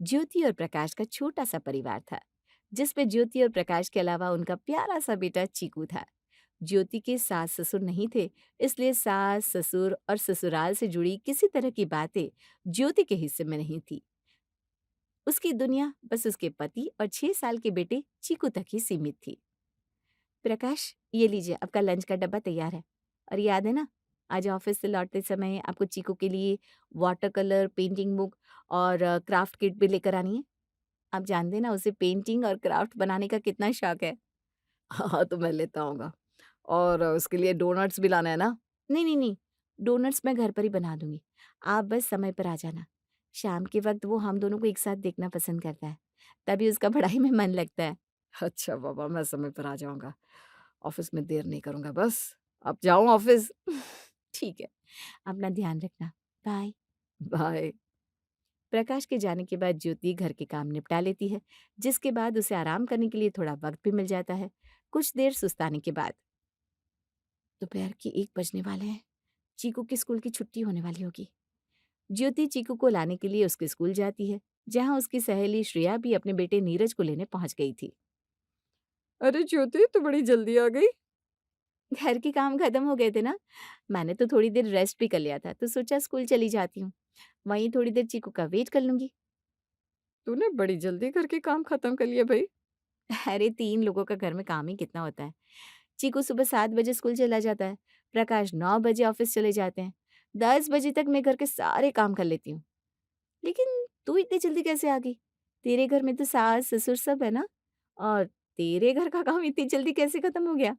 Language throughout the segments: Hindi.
ज्योति और प्रकाश का छोटा सा परिवार था, जिसमें ज्योति और प्रकाश के अलावा उनका प्यारा सा बेटा चीकू था। ज्योति के सास ससुर नहीं थे, इसलिए सास ससुर और ससुराल से जुड़ी किसी तरह की बातें ज्योति के हिस्से में नहीं थी। उसकी दुनिया बस उसके पति और 6 साल के बेटे चीकू तक ही सीमित थी। प्रकाश, ये लीजिए, आपका लंच का डब्बा तैयार है। और याद है ना, आज ऑफिस से लौटते समय आपको चीकू के लिए वाटर कलर, पेंटिंग बुक और क्राफ्ट किट भी लेकर आनी है। आप जानते हैं ना, उसे पेंटिंग और क्राफ्ट बनाने का कितना शौक है। हाँ, तो मैं लेता आऊँगा। और उसके लिए डोनट्स भी लाना है ना? नहीं, नहीं, नहीं, डोनट्स मैं घर पर ही बना दूँगी। आप बस समय पर आ जाना। शाम के वक़्त वो हम दोनों को एक साथ देखना पसंद करता है, तभी उसका पढ़ाई में मन लगता है। अच्छा बाबा, मैं समय पर आ जाऊँगा। ऑफ़िस में देर नहीं करूँगा बस। अब जाऊँ ऑफ़िस? ठीक है, अपना ध्यान रखना। बाय। बाय। प्रकाश के जाने के बाद ज्योति घर के काम निपटा लेती है, जिसके बाद उसे आराम करने के लिए थोड़ा वक़्त भी मिल जाता है। कुछ देर सुस्ताने के बाद दोपहर के 1 बजने वाले हैं। चीकू की स्कूल की छुट्टी होने वाली होगी। ज्योति चीकू को लाने के लिए उसके स्कूल जाती है, जहाँ उसकी सहेली श्रेया भी अपने बेटे नीरज को लेने पहुँच गई थी। अरे ज्योति, तू बड़ी जल्दी आ गई। घर के काम खत्म हो गए थे ना, मैंने तो थोड़ी देर रेस्ट भी कर लिया था, तो सोचा स्कूल चली जाती हूँ। वहीं थोड़ी देर चीकू का वेट कर लूँगी। तूने बड़ी जल्दी घर के काम ख़त्म कर लिए भई। अरे 3 लोगों का घर में काम ही कितना होता है। चीकू सुबह 7 बजे स्कूल चला जाता है, प्रकाश 9 बजे ऑफिस चले जाते हैं। 10 बजे तक मैं घर के सारे काम कर लेती हूँ। लेकिन तू इतनी जल्दी कैसे आ गई? तेरे घर में तो सास, ससुर सब है ना? और तेरे घर का काम इतनी जल्दी कैसे खत्म हो गया?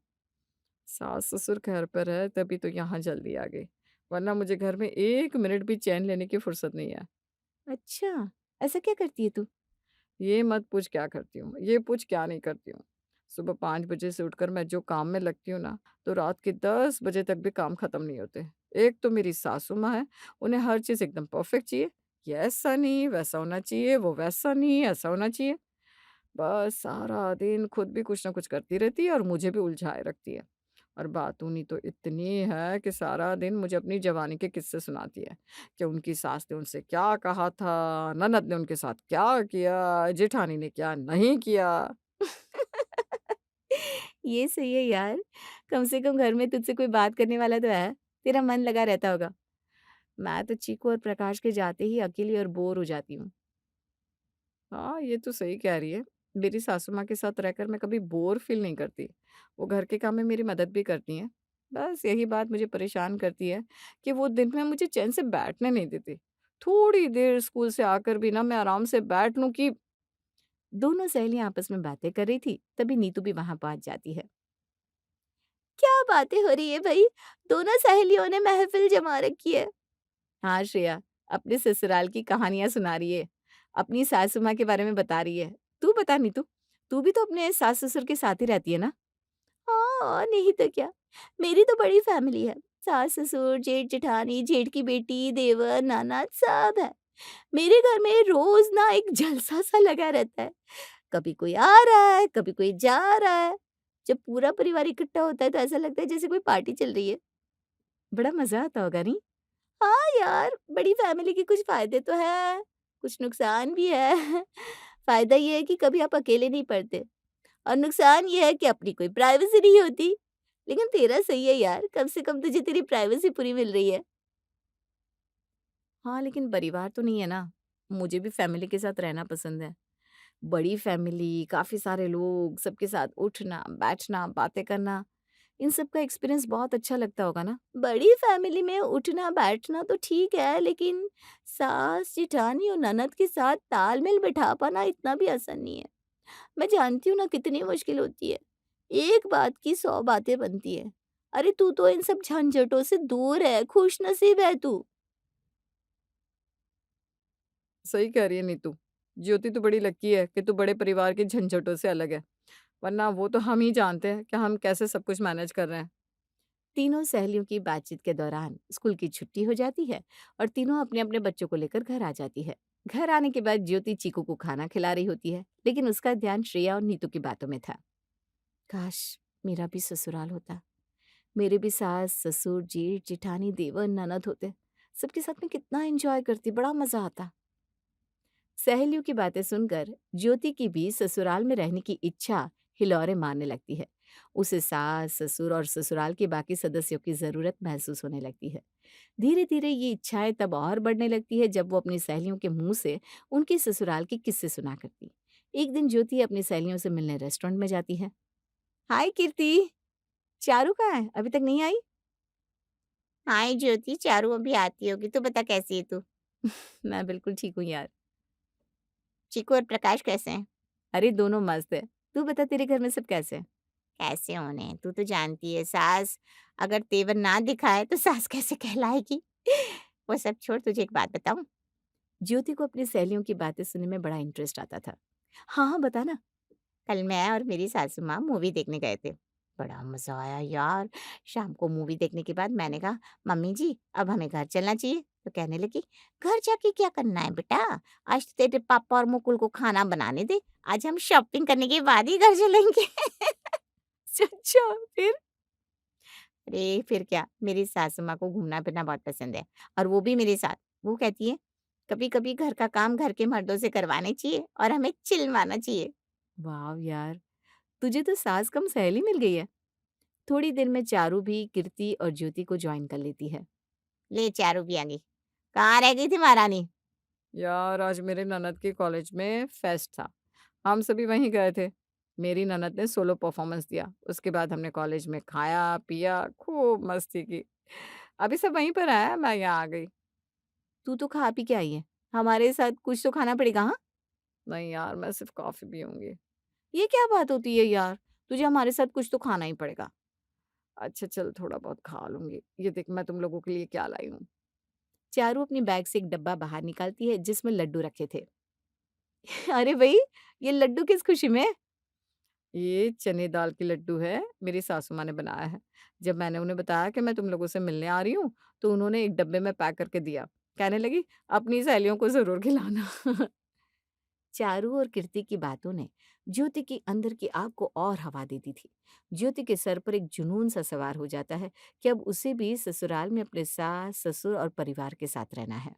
सास-ससुर घर पर है तभी तो यहाँ जल्दी आ गई, वरना मुझे घर में 1 मिनट भी चैन लेने की फुर्सत नहीं है। अच्छा, ऐसा क्या करती है तू? ये मत पूछ क्या करती हूँ, ये पूछ क्या नहीं करती हूँ। सुबह 5 बजे से उठकर मैं जो काम में लगती हूँ ना, तो रात के 10 बजे तक भी काम खत्म नहीं होते। एक तो मेरी सासू माँ है, उन्हें हर चीज़ एकदम परफेक्ट चाहिए। ये ऐसा नहीं, वैसा होना चाहिए, वो वैसा नहीं, ऐसा होना चाहिए। बस सारा दिन खुद भी कुछ ना कुछ करती रहती है और मुझे भी उलझाए रखती है। और बातूनी तो इतनी है कि सारा दिन मुझे अपनी जवानी के किस्से सुनाती है कि उनकी सास ने उनसे क्या कहा था, ननद ने उनके साथ क्या किया, जेठानी ने क्या नहीं किया। ये सही है यार, कम से कम घर में तुझसे कोई बात करने वाला तो है, तेरा मन लगा रहता होगा। मैं तो चीकू और प्रकाश के जाते ही अकेली और बोर हो जाती हूँ। हाँ, ये तो सही कह रही है। मेरी सासू माँ के साथ रहकर मैं कभी बोर फ़ील नहीं करती। वो घर के काम में मेरी मदद भी करती हैं। बस यही बात मुझे परेशान करती है कि वो दिन में मुझे चैन से बैठने नहीं देती। थोड़ी देर स्कूल से आकर भी ना मैं आराम से बैठ लूँ कि दोनों सहेलियां आपस में बातें कर रही थी, तभी नीतू भी वहां पहुंच जाती है। क्या बातें हो रही है भाई? दोनों सहेलियों ने महफिल जमा रखी है। हाँ श्रेया, अपने ससुराल की कहानियां सुना रही है, अपनी सासू माँ के बारे में बता रही है। तू बता नीतू, तू भी तो अपने सास ससुर के साथ ही रहती है ना? हाँ, नहीं तो क्या। मेरी तो बड़ी फैमिली है। सास ससुर, जेठ जेठानी, जेठ की बेटी, देवर, ननद सब है। मेरे घर में रोज ना एक जलसा सा लगा रहता है। कभी कोई आ रहा है, कभी कोई जा रहा है। जब पूरा परिवार इकट्ठा होता है तो ऐसा लगता है जैसे कोई पार्टी चल रही है। बड़ा मजा आता होगा नहीं? हाँ यार, बड़ी फैमिली के कुछ फायदे तो है, कुछ नुकसान भी है। फायदा ये है कि कभी आप अकेले नहीं पड़ते, और नुकसान ये है कि अपनी कोई प्राइवेसी नहीं होती। लेकिन तेरा सही है यार, कम से कम तुझे तेरी प्राइवेसी पूरी मिल रही है। हाँ, लेकिन परिवार तो नहीं है ना। मुझे भी फैमिली के साथ रहना पसंद है। बड़ी फैमिली, काफ़ी सारे लोग, सबके साथ उठना, बैठना, बातें करना, इन सब का एक्सपीरियंस बहुत अच्छा लगता होगा ना? बड़ी फैमिली में उठना-बैठना तो ठीक है, लेकिन सास, जेठानी और ननद के साथ तालमेल बिठा पाना इतना भी आसान नहीं है। मैं जानती हूँ ना कितनी मुश्किल होती है। एक बात की 100 बातें बनती हैं। अरे तू तो इन सब झंझटों से दूर है, खुशनसीब है तू। सही कह रही है नीतू। ज्योति तो बड़ी लकी है कि तू बड़े परिवार के झंझटों से अलग है, वरना वो तो हम ही जानते हैं कि हम कैसे सब कुछ मैनेज कर रहे हैं। तीनों सहेलियों की बातचीत के दौरान स्कूल की छुट्टी हो जाती है और तीनों अपने-अपने बच्चों को लेकर घर आ जाती है। घर आने के बाद ज्योति चीकू को खाना खिला रही होती है, लेकिन उसका ध्यान श्रेया और नीतू की बातों में था। काश मेरा भी ससुराल होता, मेरे भी सास, ससुर, जेठ, जेठानी, देवर, ननद होते। सबके साथ में कितना एंजॉय करती, बड़ा मजा आता। सहेलियों की बातें सुनकर ज्योति की भी ससुराल में रहने की इच्छा हिलौरे मारने लगती है। उसे सास, ससुर और ससुराल के बाकी सदस्यों की जरूरत महसूस होने लगती है। धीरे धीरे ये इच्छाएं तब और बढ़ने लगती है जब वो अपनी सहेलियों के मुंह से उनके ससुराल के किस्से सुना करती। एक दिन ज्योति अपनी सहेलियों से मिलने रेस्टोरेंट में जाती है। हाय कीर्ति, चारू कहाँ है? अभी तक नहीं आई? हाय ज्योति, चारू अभी आती होगी। तू बता कैसी है तू? मैं बिल्कुल ठीक हूँ यार। चीकू और प्रकाश कैसे हैं? अरे दोनों मस्त है। तू बता तेरे घर में सब कैसे हैं? कैसे होने? तू तो जानती है सास अगर तेवर ना दिखाए तो सास कैसे कहलाएगी? वो सब छोड़, तुझे एक बात बताऊँ? ज्योति को अपनी सहेलियों की बातें सुनने में बड़ा इंटरेस्ट आता था। हाँ, हाँ, बता ना। कल मैं और मेरी सासू माँ मूवी देखने गए थे। बड़ा मज़ा आया यार। शाम को मूवी देखने के बाद मैंने कहा, "मम्मी जी, अब हमें घर चलना चाहिए।" तो कहने लगी, "घर जाके क्या करना है बेटा? आज तो तेरे पापा और मुकुल को खाना बनाने दे। आज हम शॉपिंग करने के बाद ही घर चलेंगे।" अच्छा, फिर? अरे फिर क्या, मेरी सासू माँ को घूमना-फिरना बहुत पसंद है और वो भी मेरे साथ। वो कहती है, "कभी-कभी घर का काम घर के मर्दों से करवाने चाहिए और हमें चिल मारना चाहिए।" वाह यार! तुझे तो सास कम सहेली मिल गई है। थोड़ी देर में चारू भी कीर्ति और ज्योति को ज्वाइन कर लेती है। ले चारू भी आ गई। "कहाँ रह गई थी महारानी?" यार आज मेरे ननद के कॉलेज में फेस्ट था। हम सभी वहीं गए थे। मेरी ननद ने सोलो परफॉर्मेंस दिया। उसके बाद हमने कॉलेज में खाया, पिया, खूब मस्ती की। अभी सब वहीं पर हैं, मैं यहाँ आ गई। तू तो खा पी के आई है। हमारे साथ कुछ तो खाना पड़ेगा, हाँ? नहीं यार, मैं सिर्फ़ कॉफ़ी पीऊँगी। ये क्या बात होती है यार? तुझे हमारे साथ कुछ तो खाना ही पड़ेगा। अच्छा चल थोड़ा बहुत खा लूँगी। ये देख मैं तुम लोगों के लिए क्या लाई हूँ। चारू अपनी बैग से एक डब्बा बाहर निकालती है जिसमें लड्डू रखे थे। अरे भई, ये लड्डू किस खुशी में? ये चने दाल के लड्डू है, मेरी सासू माँ ने बनाया है। जब मैंने उन्हें बताया कि मैं तुम लोगों से मिलने आ रही हूँ, तो उन्होंने एक डब्बे में पैक करके दिया। कहने लगी, "अपनी सहेलियों को ज़रूर खिलाना।" चारू और कीर्ति की बातों ने ज्योति की अंदर की आग को और हवा दे दी थी। ज्योति के सर पर एक जुनून सा सवार हो जाता है कि अब उसे भी ससुराल में अपने सास, ससुर और परिवार के साथ रहना है।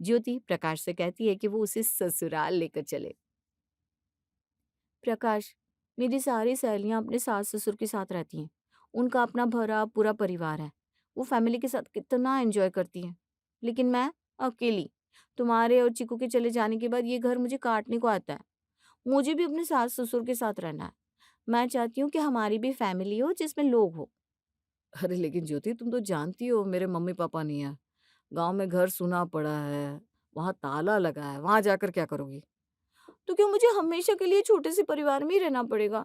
ज्योति प्रकाश से कहती है कि वो उसे ससुराल लेकर चले। प्रकाश, मेरी सारी सहेलियां अपने सास ससुर के साथ रहती हैं। उनका अपना भरा पूरा परिवार है। वो फैमिली के साथ कितना एंजॉय करती हैं। लेकिन मैं अकेली। तुम्हारे और चिकू के चले जाने के बाद ये घर मुझे काटने को आता है। मुझे भी अपने सास ससुर के साथ रहना है। मैं चाहती हूँ कि हमारी भी फैमिली हो जिसमें लोग हो। अरे लेकिन ज्योति तुम तो जानती हो मेरे मम्मी-पापा नहीं है। गाँव में घर सूना पड़ा है, वहाँ ताला लगा है, वहाँ जाकर क्या करोगी? तो क्या मुझे हमेशा के लिए छोटे से परिवार में ही रहना पड़ेगा,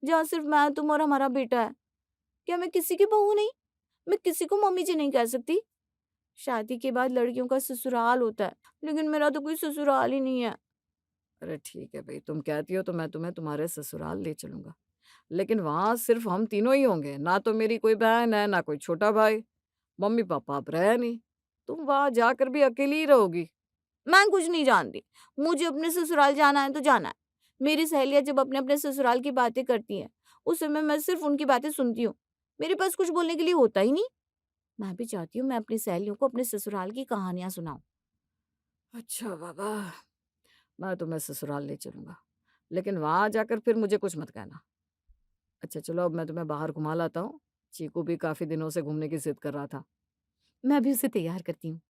जहाँ सिर्फ मैं, तुम और हमारा बेटा है? क्या मैं किसी की बहू नहीं? मैं किसी को मम्मी जी नहीं कह सकती? शादी के बाद लड़कियों का ससुराल होता है, लेकिन मेरा तो कोई ससुराल ही नहीं है। अरे ठीक है भई, तुम कहती हो तो मैं तुम्हें तुम्हारे ससुराल ले चलूँगा। लेकिन वहाँ सिर्फ़ हम तीनों ही होंगे, ना तो मेरी कोई बहन है, ना कोई छोटा भाई। मम्मी-पापा अब रहे नहीं। तुम वहाँ जाकर भी अकेली ही रहोगी। मैं कुछ नहीं जानती। मुझे अपने ससुराल जाना है तो जाना है। मेरी सहेलियाँ जब अपने-अपने ससुराल की बातें करती हैं, उस समय मैं सिर्फ़ उनकी बातें सुनती हूँ। मेरे पास कुछ बोलने के लिए होता ही नहीं। मैं भी चाहती हूँ मैं अपनी सहेलियों को अपने ससुराल की कहानियाँ सुनाऊँ। अच्छा बाबा, मैं तुम्हें ससुराल ले चलूँगा। लेकिन वहाँ जाकर फिर मुझे कुछ मत कहना। अच्छा चलो अब मैं तुम्हें बाहर घुमा लाता हूँ। चीकू भी काफ़ी दिनों से घूमने की ज़िद कर रहा था। मैं भी उसे तैयार करती हूँ।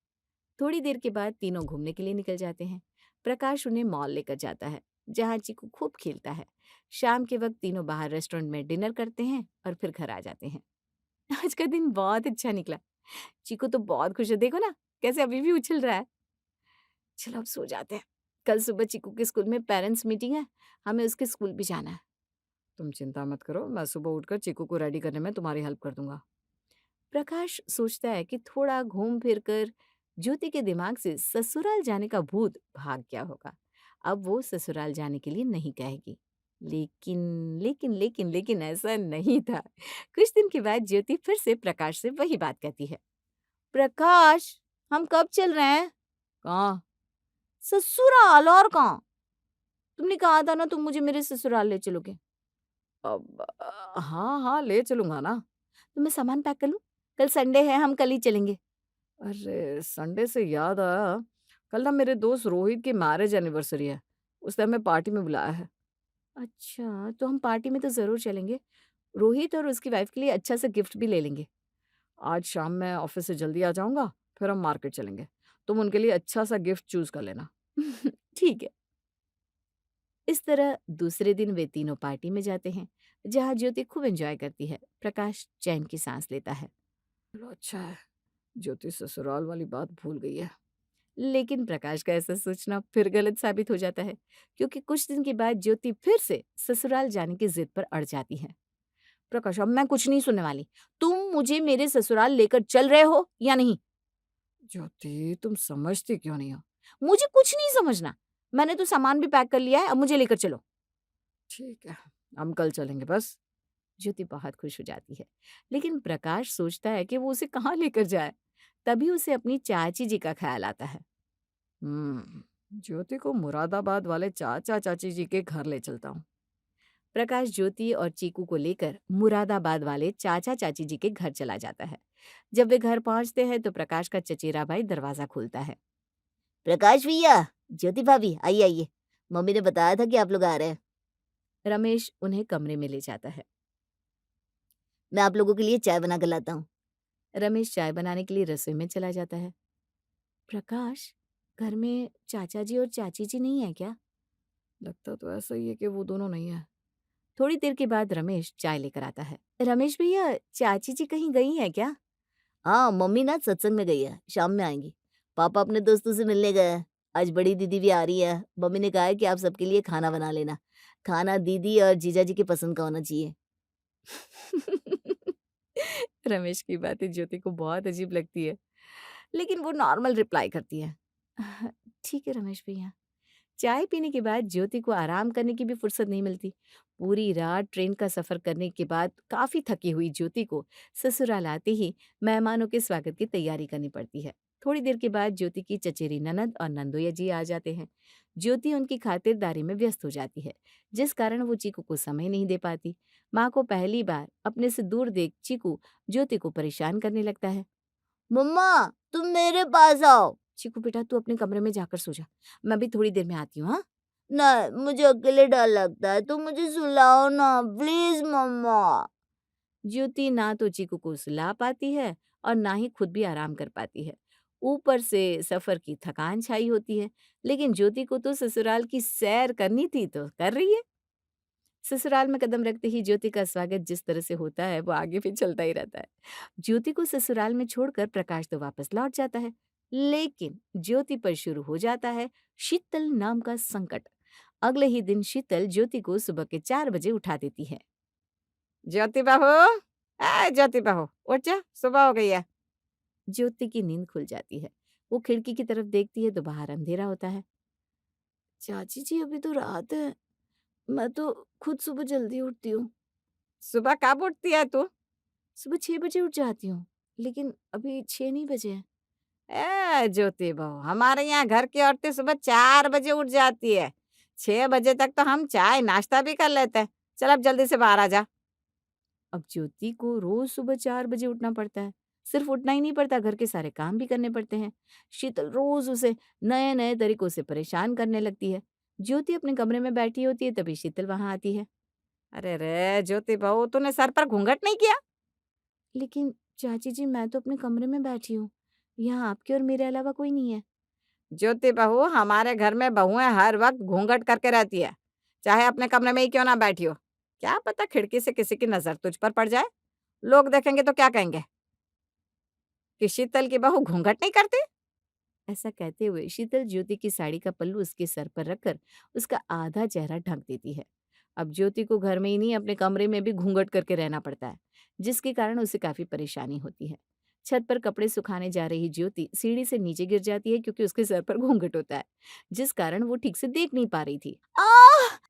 थोड़ी देर के बाद तीनों घूमने के लिए निकल जाते हैं। प्रकाश उन्हें मॉल लेकर जाता है, जहाँ चीकू खूब खेलता है। शाम के वक्त तीनों बाहर रेस्टोरेंट में डिनर करते हैं और फिर घर आ जाते हैं। आज का दिन बहुत अच्छा निकला। चीकू तो बहुत खुश है, देखो ना कैसे अभी भी उछल रहा है। चलो अब सो जाते हैं। कल सुबह चीकू के स्कूल में पेरेंट्स मीटिंग है, हमें उसके स्कूल भी जाना है। तुम चिंता मत करो, मैं सुबह उठकर चीकू को रेडी करने में तुम्हारी हेल्प कर दूँगा। प्रकाश सोचता है कि थोड़ा घूम फिर कर ज्योति के दिमाग से ससुराल जाने का भूत भाग गया होगा। अब वो ससुराल जाने के लिए नहीं कहेगी। लेकिन ऐसा नहीं था। कुछ दिन के बाद ज्योति फिर से प्रकाश से वही बात कहती है। प्रकाश, हम कब चल रहे हैं? कहाँ? ससुराल, और कहाँ? तुमने कहा था ना तुम मुझे मेरे ससुराल ले चलोगे। अब हाँ, हाँ, ले चलूँगा ना। तो मैं सामान पैक कर लूं? कल संडे है, हम कल ही चलेंगे। अरे! संडे से याद आया, कल ना मेरे दोस्त रोहित की मैरिज एनिवर्सरी है, उसने हमें पार्टी में बुलाया है। अच्छा, तो हम पार्टी में तो ज़रूर चलेंगे। रोहित और उसकी वाइफ़ के लिए अच्छा सा गिफ्ट भी ले लेंगे। आज शाम मैं ऑफिस से जल्दी आ जाऊंगा, फिर हम मार्केट चलेंगे। तुम उनके लिए अच्छा सा गिफ्ट चूज कर लेना। ठीक है। इस तरह दूसरे दिन वे तीनों पार्टी में जाते हैं, जहाँ ज्योति खूब एंजॉय करती है। प्रकाश चैन की सांस लेता है। चलो अच्छा है, ज्योति ससुराल वाली बात भूल गई है। लेकिन प्रकाश का ऐसा सोचना फिर गलत साबित हो जाता है, क्योंकि कुछ दिन के बाद ज्योति फिर से ससुराल जाने की जिद पर अड़ जाती है। प्रकाश, अब मैं कुछ नहीं सुनने वाली। तुम मुझे मेरे ससुराल लेकर चल रहे हो या नहीं? ज्योति, तुम समझती क्यों नहीं हो? मुझे कुछ नहीं समझना। मैंने तो सामान भी पैक कर लिया है, अब मुझे लेकर चलो। ठीक है, हम कल चलेंगे बस। ज्योति बहुत खुश हो जाती है, लेकिन प्रकाश सोचता है कि वो उसे कहाँ लेकर जाए। तभी उसे अपनी चाची जी का ख्याल आता है। ज्योति को मुरादाबाद वाले चाचा चाची जी के घर ले चलता हूँ। प्रकाश ज्योति और चीकू को लेकर मुरादाबाद वाले चाचा चाची जी के घर चला जाता है। जब वे घर पहुंचते हैं तो प्रकाश का चचेरा भाई दरवाजा खोलता है। प्रकाश भैया, ज्योति भाभी, आइए आइए। मम्मी ने बताया था कि आप लोग आ रहे हैं। रमेश उन्हें कमरे में ले जाता है। मैं आप लोगों के लिए चाय बना कर लाता हूँ। रमेश चाय बनाने के लिए रसोई में चला जाता है। प्रकाश, घर में चाचा जी और चाची जी नहीं है क्या? लगता तो ऐसा ही है कि वो दोनों नहीं है। थोड़ी देर के बाद रमेश चाय लेकर आता है। रमेश भैया, चाची जी कहीं गई हैं क्या? हाँ, मम्मी ना सत्संग में गई है, शाम में आएंगी। पापा अपने दोस्तों से मिलने गए हैं। आज बड़ी दीदी भी आ रही है। मम्मी ने कहा है कि आप सबके लिए खाना बना लेना। खाना दीदी और जीजा जी के पसंद का होना चाहिए। रमेश की बातें ज्योति को बहुत अजीब लगती है, लेकिन वो नॉर्मल रिप्लाई करती है। ठीक है रमेश भैया। चाय पीने के बाद ज्योति को आराम करने की भी फुर्सत नहीं मिलती। पूरी रात ट्रेन का सफर करने के बाद काफी थकी हुई ज्योति को ससुराल आते ही मेहमानों के स्वागत की तैयारी करनी पड़ती है। थोड़ी देर के बाद ज्योति की चचेरी ननद और नंदोया जी आ जाते हैं। ज्योति उनकी खातिरदारी में व्यस्त हो जाती है, जिस कारण वो चीकू को समय नहीं दे पाती। माँ को पहली बार अपने से दूर देख चीकू ज्योति को परेशान करने लगता है। मम्मा, तुम मेरे पास आओ। चीकू बेटा, तू अपने कमरे में जाकर सो जा, मैं भी थोड़ी देर में आती हूँ। हाँ, नहीं, मुझे अकेले डर लगता है। तुम मुझे सुलाओ ना, प्लीज मम्मा। ज्योति ना तो चीकू को सुला पाती है और ना ही खुद भी आराम कर पाती है। ऊपर से सफर की थकान छाई होती है, लेकिन ज्योति को तो ससुराल की सैर करनी थी तो कर रही है। ससुराल में कदम रखते ही ज्योति का स्वागत जिस तरह से होता है वो आगे भी चलता ही रहता है। ज्योति को ससुराल में छोड़कर प्रकाश तो वापस लौट जाता है, लेकिन ज्योति पर शुरू हो जाता है शीतल नाम का संकट। अगले ही दिन शीतल ज्योति को सुबह के 4 बजे उठा देती है। ज्योति बहू, ज्योति बहू, उठ जा, सुबह हो गई है। ज्योति की नींद खुल जाती है। वो खिड़की की तरफ देखती है तो बाहर अंधेरा होता है। चाची जी, अभी तो रात है। मैं तो खुद सुबह जल्दी उठती हूँ। सुबह कब उठती है तू? सुबह 6 बजे उठ जाती हूँ, लेकिन अभी 6 नहीं बजे हैं। ज्योति बहू, हमारे यहाँ घर की औरतें सुबह 4 बजे उठ जाती है। 6 बजे तक तो हम चाय नाश्ता भी कर लेते हैं। चल अब जल्दी से बाहर आ जा। अब ज्योति को रोज सुबह 4 बजे उठना पड़ता है। सिर्फ उठना ही नहीं पड़ता, घर के सारे काम भी करने पड़ते हैं। शीतल रोज उसे नए-नए तरीकों से परेशान करने लगती है। ज्योति अपने कमरे में बैठी होती है, तभी शीतल वहां आती है। अरे रे ज्योति बहू, तूने सर पर घूंघट नहीं किया? लेकिन चाची जी, मैं तो अपने कमरे में बैठी हूँ। यहाँ आपके और मेरे अलावा कोई नहीं है। ज्योति बहू, हमारे घर में बहुएं हर वक्त घूंघट करके रहती है, चाहे अपने कमरे में ही क्यों ना बैठी हो। क्या पता खिड़की से किसी की नजर तुझ पर पड़ जाए। लोग देखेंगे तो क्या कहेंगे कि शीतल की बहू घूंघट नहीं करती। ऐसा कहते हुए शीतल ज्योति की साड़ी का पल्लू उसके सर पर रखकर उसका आधा चेहरा ढक देती है। अब ज्योति को घर में ही नहीं, अपने कमरे में भी घूंघट करके रहना पड़ता है, जिसके कारण उसे काफी परेशानी होती है। छत पर कपड़े सुखाने जा रही ज्योति सीढ़ी से नीचे गिर जाती है, क्योंकि उसके सर पर घूंघट होता है, जिस कारण वो ठीक से देख नहीं पा रही थी।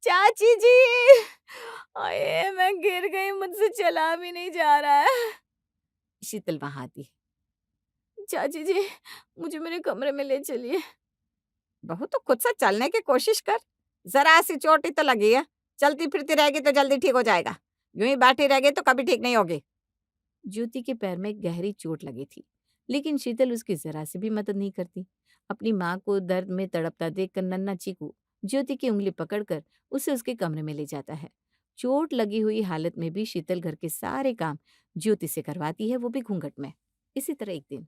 चाची जी, अये मैं गिर गई, मुझसे चला भी नहीं जा रहा है। शीतल वहां आती है। चाची जी, मुझे मेरे कमरे में ले चलिए। बहू तो खुद से चलने की कोशिश कर, जरा सी चोट ही तो लगी है। चलती फिरती रहेगी तो जल्दी ठीक हो जाएगा। यूं ही बैठी रहेगी तो कभी ठीक नहीं होगी। ज्योति के पैर में गहरी चोट लगी थी, लेकिन शीतल उसकी जरा से भी मदद नहीं करती। अपनी माँ को दर्द में तड़पता देखकर नन्हा चीकू ज्योति की उंगली पकड़कर उसे उसके कमरे में ले जाता है। चोट लगी हुई हालत में भी शीतल घर के सारे काम ज्योति से करवाती है, वो भी घूंघट में। इसी तरह एक दिन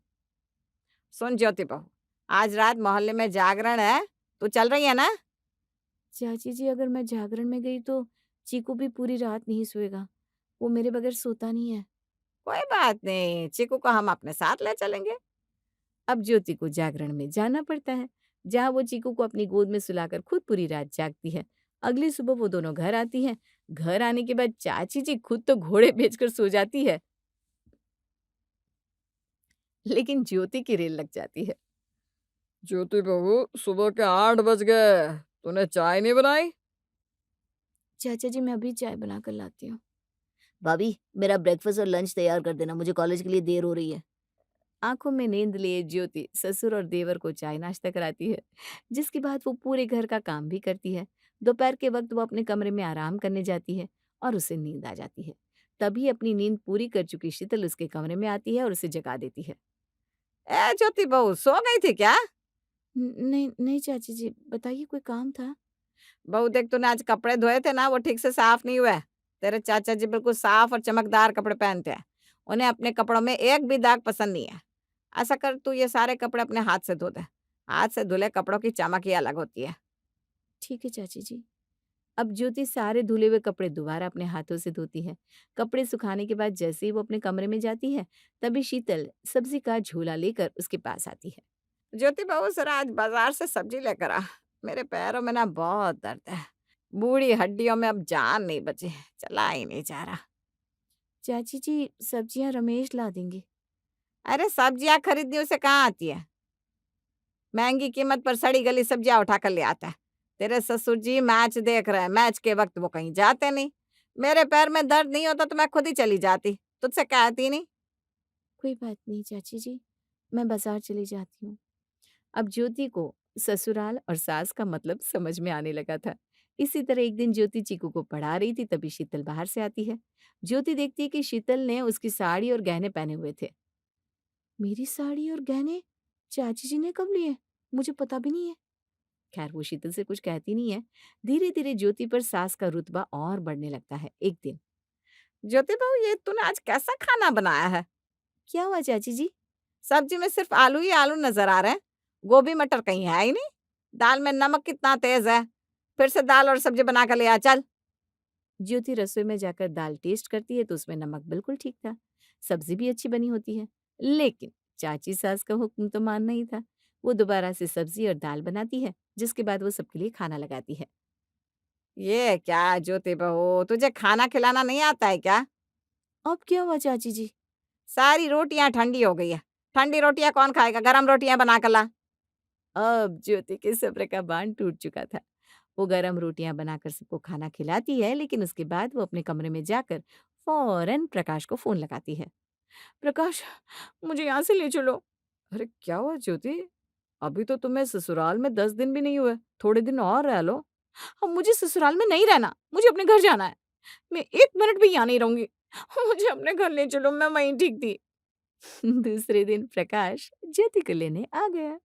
सुन ज्योति बहू, आज रात मोहल्ले में जागरण है, तू चल रही है ना? चाची जी, अगर मैं जागरण में गई तो चीकू भी पूरी रात नहीं सोएगा। वो मेरे बगैर सोता नहीं है। कोई बात नहीं, चीकू को हम अपने साथ ले चलेंगे। अब ज्योति को जागरण में जाना पड़ता है, जहाँ वो चीकू को अपनी गोद में सुलाकर खुद पूरी रात जागती है। अगली सुबह वो दोनों घर आती हैं। घर आने के बाद चाची जी खुद तो घोड़े बेचकर सो जाती है, लेकिन ज्योति की रेल लग जाती है। ज्योति बहू, सुबह के 8 बज गए, तूने चाय नहीं बनाई? चाचा जी, मैं अभी चाय बना कर लाती हूँ। भाभी, मेरा ब्रेकफास्ट और लंच तैयार कर देना, मुझे कॉलेज के लिए देर हो रही है। आंखों में नींद लिए ज्योति ससुर और देवर को चाय नाश्ता कराती है, जिसके बाद वो पूरे घर का काम भी करती है। दोपहर के वक्त वो अपने कमरे में आराम करने जाती है और उसे नींद आ जाती है। तभी अपनी नींद पूरी कर चुकी शीतल उसके कमरे में आती है और उसे जगा देती है। ए ज्योति बहू, सो गई थी क्या? नहीं नहीं चाची जी, बताइए, कोई काम था? बहू देख, तूने आज कपड़े धोए थे ना, वो ठीक से साफ नहीं हुए। तेरे चाचा जी बिल्कुल साफ और चमकदार कपड़े पहनते हैं। उन्हें अपने कपड़ों में एक भी दाग पसंद नहीं है। ऐसा कर, तू ये सारे कपड़े अपने हाथ से धो दे। हाथ से धुले कपड़ों की चमक ही अलग होती है। ठीक है चाची जी। अब ज्योति सारे धुले हुए कपड़े दोबारा अपने हाथों से धोती है। कपड़े सुखाने के बाद जैसे ही वो अपने कमरे में जाती है, तभी शीतल सब्जी का झोला लेकर उसके पास आती है। ज्योति बहू, जरा आज बाजार से सब्जी लेकर आ। मेरे पैरों में ना बहुत दर्द है। बूढ़ी हड्डियों में अब जान नहीं बची, चला ही नहीं जा रहा। चाची जी, सब्जियां रमेश ला देंगे। अरे सब्जियां खरीदनी उसे कहाँ आती है? महंगी कीमत पर सड़ी गली सब्जियां उठा कर ले आता है। तेरे ससुर जी मैच देख रहे हैं, मैच के वक्त वो कहीं जाते नहीं। मेरे पैर में दर्द नहीं होता तो मैं खुद ही चली जाती, तुझसे कहती नहीं। कोई बात नहीं चाची जी, मैं बाजार चली जाती हूँ। अब ज्योति को ससुराल और सास का मतलब समझ में आने लगा था। इसी तरह एक दिन ज्योति चीकू को पढ़ा रही थी, तभी शीतल बाहर से आती है। ज्योति देखती है कि शीतल ने उसकी साड़ी और गहने पहने हुए थे। मेरी साड़ी और गहने चाची जी ने कब लिए? मुझे पता भी नहीं है। खैर, वो शीतल से कुछ कहती नहीं है। धीरे धीरे ज्योति पर सास का रुतबा और बढ़ने लगता है। एक दिन ज्योति बहू, ये तूने आज कैसा खाना बनाया है? क्या हुआ चाची जी? सब्जी में सिर्फ आलू ही आलू नजर आ रहे हैं, गोभी मटर कहीं है ही नहीं। दाल में नमक कितना तेज है। फिर से दाल और सब्जी बना कर ले आ, चल। ज्योति रसोई में जाकर दाल टेस्ट करती है तो उसमें नमक बिल्कुल ठीक था। सब्जी भी अच्छी बनी होती है, लेकिन चाची सास का हुक्म तो मानना ही था। वो दोबारा से सब्जी और दाल बनाती है, जिसके बाद वो सबके लिए खाना लगाती है। ये क्या ज्योति बहू, तुझे खाना खिलाना नहीं आता है क्या? अब क्या हुआ चाची जी? सारी रोटियां ठंडी हो गई है। ठंडी रोटियां कौन खाएगा? गरम रोटियां बना कर ला। अब ज्योति के सब्र का बांध टूट चुका था। वो गरम रोटियां बनाकर सबको खाना खिलाती है, लेकिन उसके बाद वो अपने कमरे में जाकर फौरन प्रकाश को फोन लगाती है। प्रकाश, मुझे यहाँ से ले चलो। अरे क्या हुआ ज्योति? अभी तो तुम्हें ससुराल में 10 दिन भी नहीं हुए, थोड़े दिन और रह लो। अब मुझे ससुराल में नहीं रहना, मुझे अपने घर जाना है। मैं 1 मिनट भी यहाँ नहीं रहूंगी। मुझे अपने घर ले चलो, मैं वहीं ठीक थी। दूसरे दिन प्रकाश ज्योति को लेने आ गया।